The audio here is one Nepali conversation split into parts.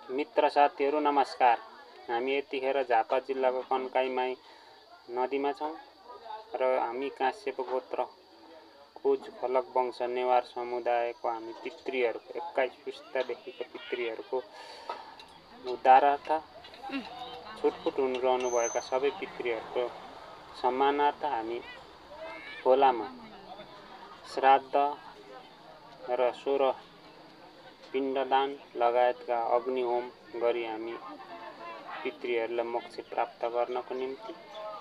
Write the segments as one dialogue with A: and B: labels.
A: मित्र साथीहरू नमस्कार। हामी यतिखेर झापा जिल्लाको कन्काईमाई नदीमा छौँ र हामी काश्यप गोत्र कोज फलक वंश नेवार समुदायको हामी पितृहरूको 21 पुस्तादेखिको पितृहरूको उद्धारार्थ छुटपुट हुनु रहनुभएका सबै पितृहरूको सम्मानार्थ हामी खोलामा श्राद्ध र 16 पिण्डदान लगायतका अग्निहोम गरी हामी पितृहरूलाई मोक्ष प्राप्त गर्नको निम्ति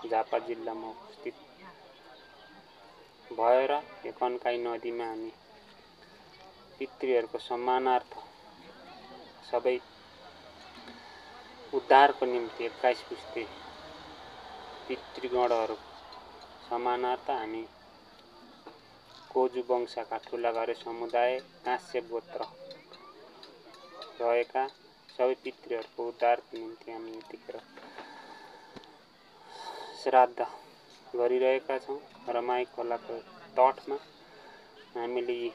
A: झापा जिल्लामा उपस्थित भएर यो कन्काई नदीमा हामी पितृहरूको सम्मानार्थ सबै उद्धारको निम्ति 21 पुस्ते पितृगणहरू सम्मानार्थ हामी कोजु वंशका ठुलाघरे समुदाय काश्यप गोत्र रहेका सबै पितृहरूको उद्धारको निम्ति हामी यतिखेर श्राद्ध गरिरहेका छौँ र माई खोलाको तटमा हामीले यी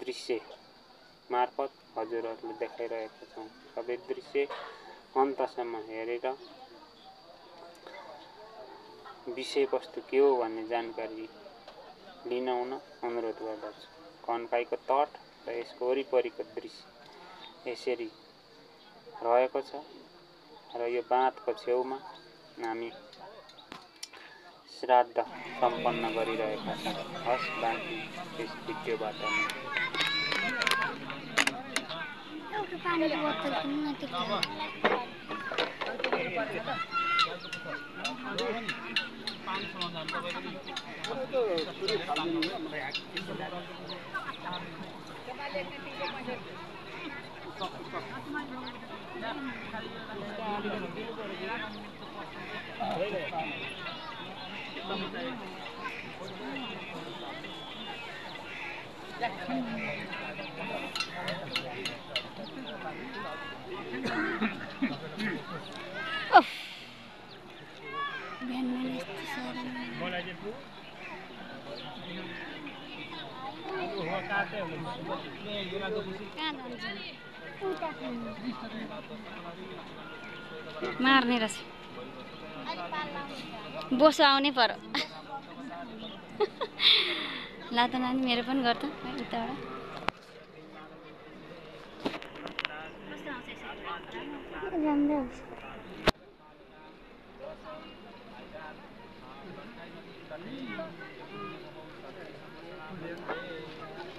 A: दृश्य मार्फत हजुरहरूले देखाइरहेका छौँ। सबै दृश्य अन्तसम्म हेरेर विषयवस्तु के हो भन्ने जानकारी लिन हुन अनुरोध गर्दछु। कन्काईको तट र यसको वरिपरिको दृश्य यसरी रहेको छ र यो बाँधको छेउमा हामी श्राद्ध सम्पन्न गरिरहेका छौँ। हस् बाँकी यस भिडियोबाट
B: मार्ने रहेछ बोसो आउनै पर्यो। ला त नानी मेरो पनि गर्छ उताबाट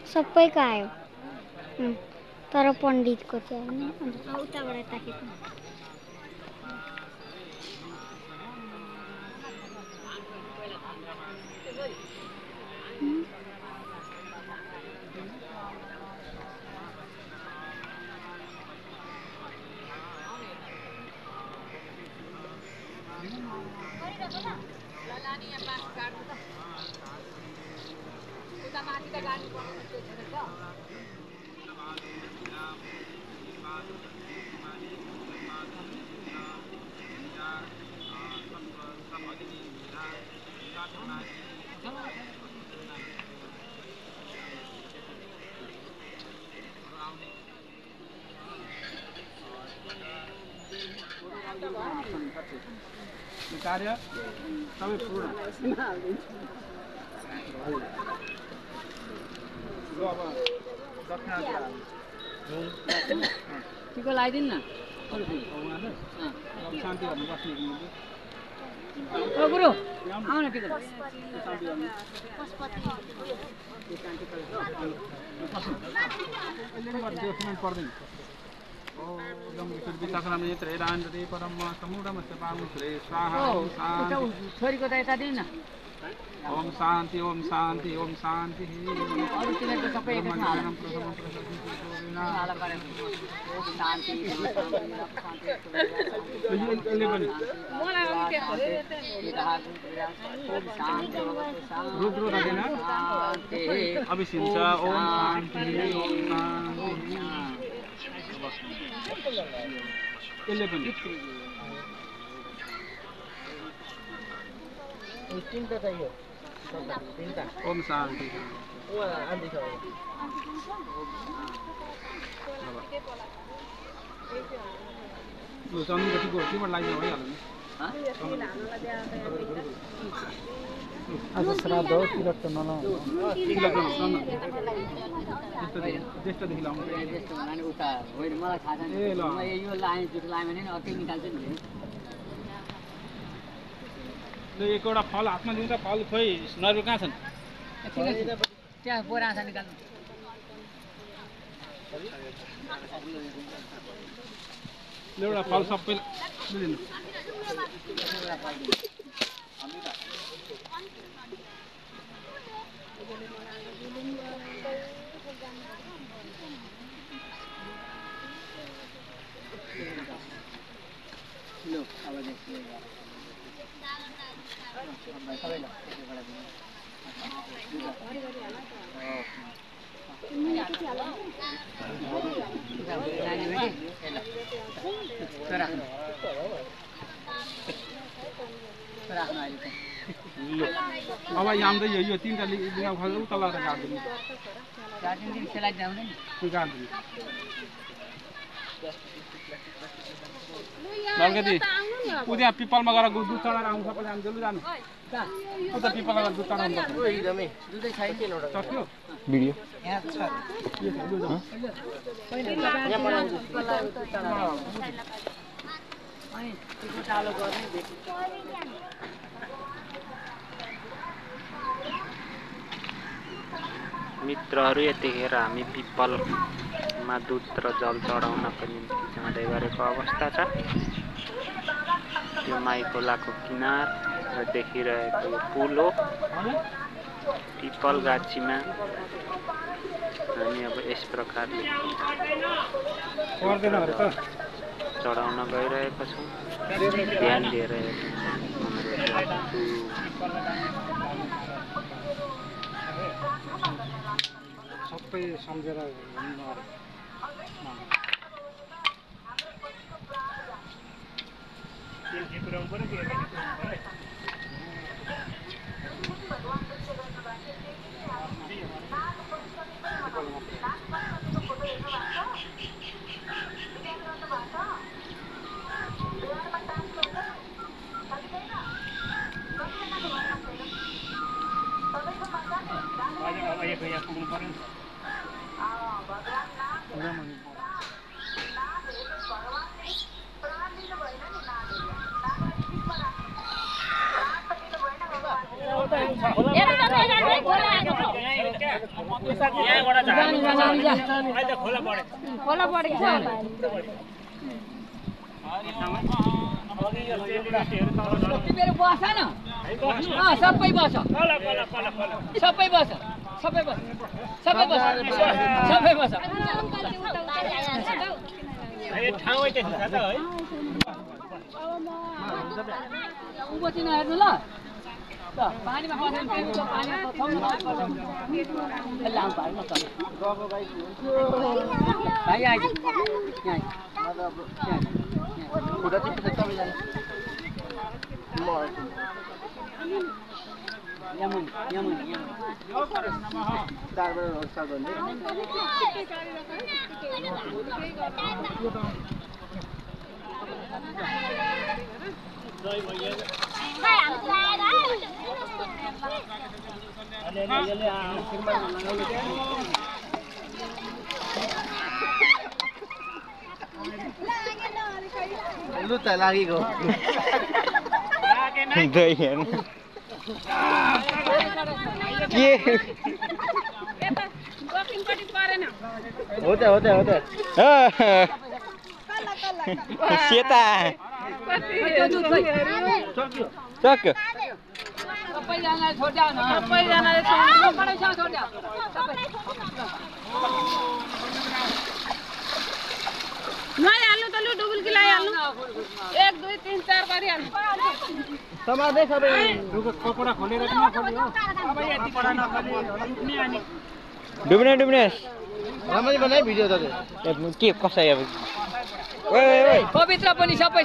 C: सबैको आयो तर पण्डितको चाहिँ हैन उताबाट ताकेको
D: कार्य सबै पूर्ण टिको लगाइदिनु न शान्ति गर्नु बस्ने गुरु आउन टिको पर्दैन छोरीको त यता दिनु न। ओम शान्ति ओम शान्ति ओम शान्ति अभिसिन्छ ओम शान्ति यसले पनि तीनटा चाहियो तीनटा ओम शान्ति लु चन्दनको टिको टिकट लाग्यो भइहाल्यो नि
E: आज श्राद्ध हो तिलक त नलाउ
D: ज्येष्ठदेखि लाउनु ल एकवटा फल हातमा दिउँ त फल खोइ नरु कहाँ छन्
F: त्यहाँ बोरा छ निकाल्नु
D: एउटा फल सबै दिनु
F: लो अब देखिए
D: अब यहाँ यो तीनटा लिगा फल उता लगाएर गाड्दिनु
F: गार्डन सेलाइ जाउँदैन
D: त्यो गाड्दिनु नर्गदी उद्या पिपलमा गएर दुध चढाएर आउनु सबै जानु जल्दी जानु उता पिपलमा गएर दुध चढाउनु पर्छ
F: एकदमै दुधै छैन
D: सक्यो
E: भिडियो
F: यहाँ छ अनि त्यो चालो गर्ने
A: मित्रहरू यतिखेर हामी पिपलमा दुध र जल चढाउनको निम्ति जाँदै गरेको अवस्था छ त्यो माई खोलाको किनार र देखिरहेको यो पुल हो पिपल गाछीमा हामी अब यस प्रकारले चढाउन गइरहेका छौँ ध्यान दिएर
E: सबै सम्झेर
B: खोला परेको छ
F: तिमीहरू बस न सबै बस सबै बस सबै बस सबै बस सबै बस उँभो हेर्नु ल पानीमा बसेर पानीमा भाइ आइज लु त लागेको
E: सेता सक्यो
F: सबैजनाले छोड्याउ न सबैजनाले छोड्याउ
B: नहाल्नु त लु डुबुल्की लगाइहाल्नु 1 2 3 4 गरिहाल्नु
F: समाजै सबै
D: कपडा खोलेर किन खोल्यो अब यति कपडा नखोली उठ्ने अनि
E: डुब्ने
F: राम्ररी बनाइ भिडियो त
E: के कसै अब ओइ
F: पवित्र पनि सबै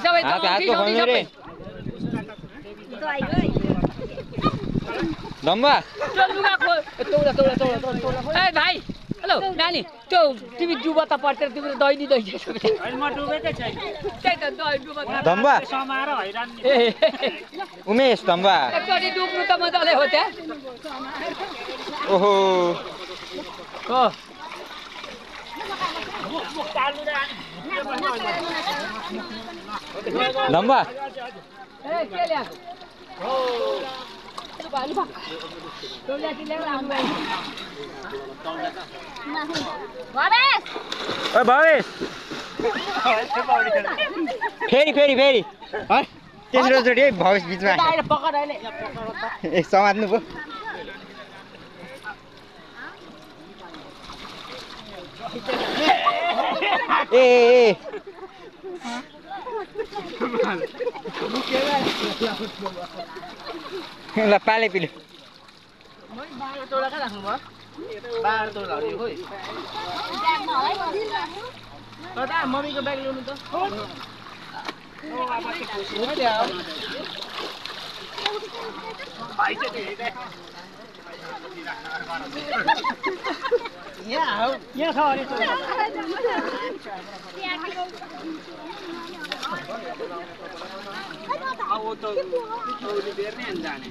E: धम्बा
F: लुगा खोल ए भाइ हेलो नानी त्यो तिमी डुबा त पर्थ्यो तिम्रो दैनी दैनी
A: होइन म डुबेकै छैन
F: त्यही त दही डुबा
E: धम्बा
A: समाएर हैरान
F: ए
E: उमेश धम्बा
F: एकचोटि डुब्नु त मजाले हो त्यहाँ
E: ओहो
F: हो
E: धम्बा
F: ए के ल्याएको हो
E: ओ भवेश फेरि फेरि फेरि तेस्रो चोटि है भवेश बिचमा ए समात्नु पो ए ल पाले पिलो
F: मम्मीको ब्याग ल्याउनु त यहाँ छ अरे
A: अब त चौली बेर नै जाने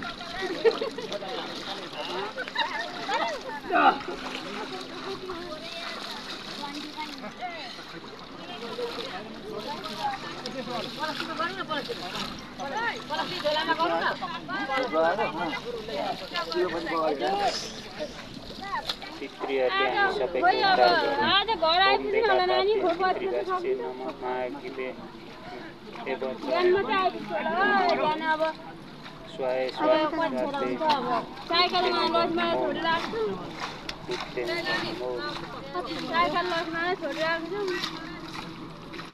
A: पितृहरूले हामी सबैको उद्धार गर्नु